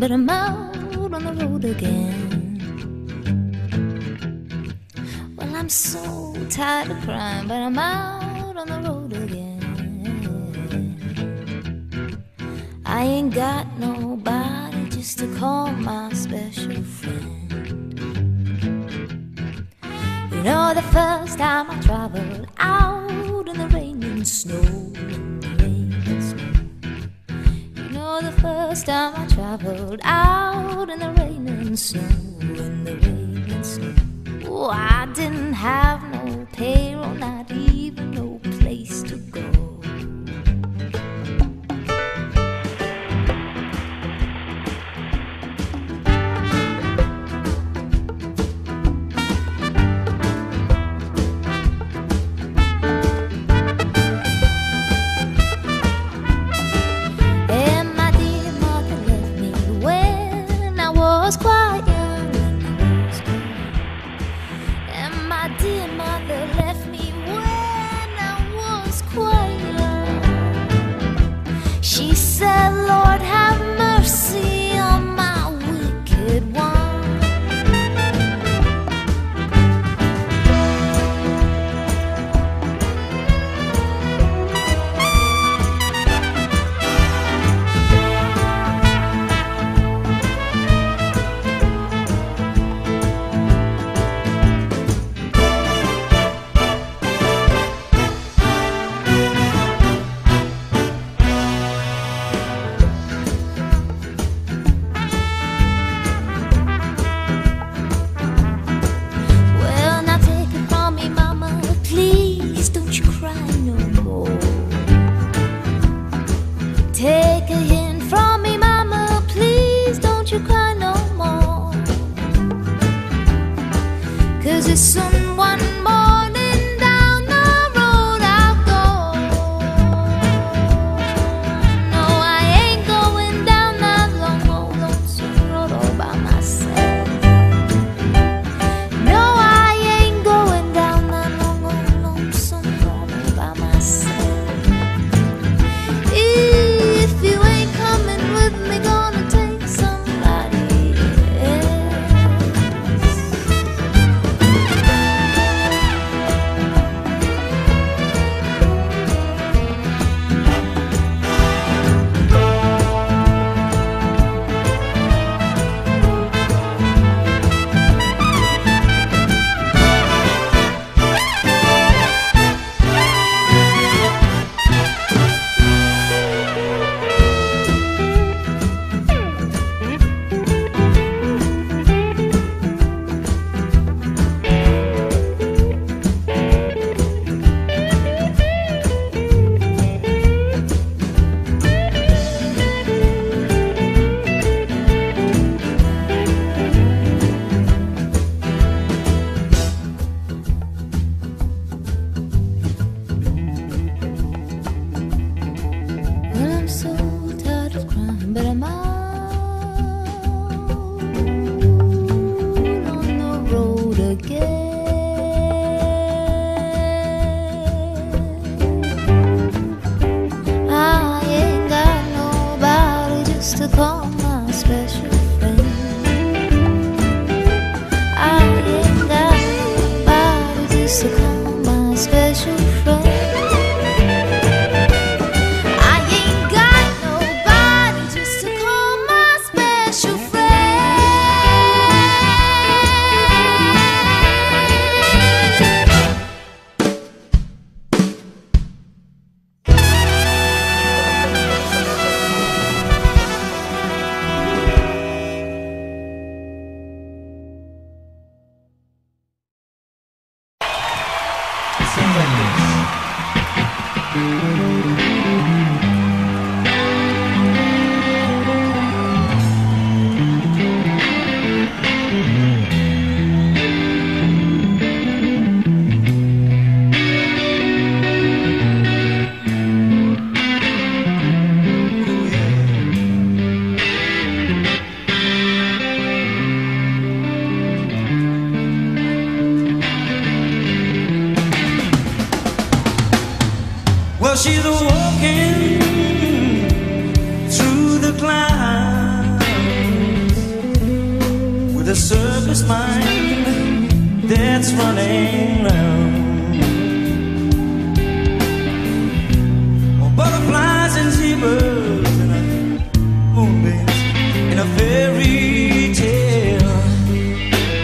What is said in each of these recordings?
but I'm out on the road again. Well, I'm so tired of crying, but I'm out on the road again. I ain't got nobody just to call my special friend. You know, the first time I traveled out in the rain and snow, the first time I traveled out in the rain and snow, in the rain and snow. Oh, I didn't have no payroll, not even no place to go. Well, she's walking through the clouds. a circus mind that's running round. Butterflies and zebras and moonbeams in a fairy tale.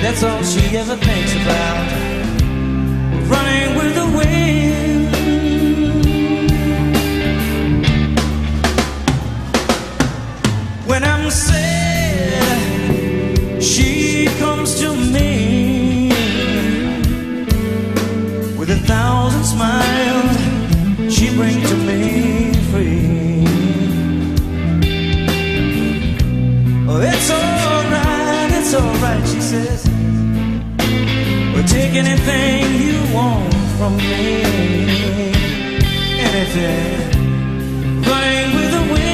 That's all she ever thinks about, running with the wind. When I'm sad, she comes to me with 1,000 smiles she brings to me free. Oh, it's alright, she says. Well, take anything you want from me, anything, running with the wind.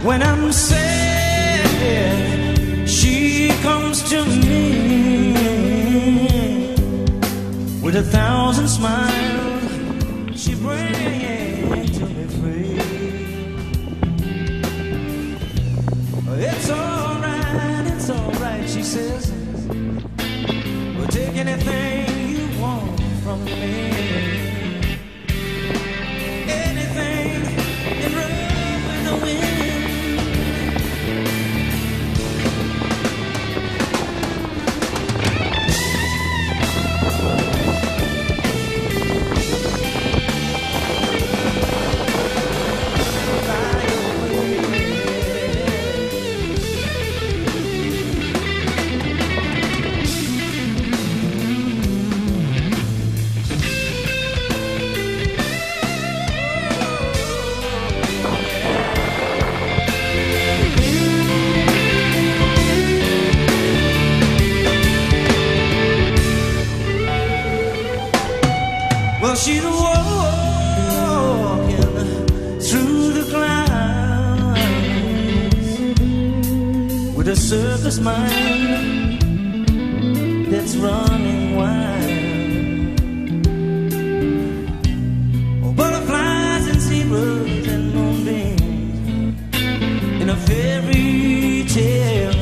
When I'm sad, she comes to me with 1,000 smiles she brings to me free. It's alright, she says. Well, take anything you want from me, anything, and run with the wind. She's walking through the clouds with a circus mind that's running wild. Oh, butterflies and zebras and moonbeams in a fairy tale.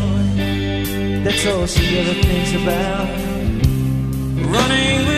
That's all she ever thinks about, running with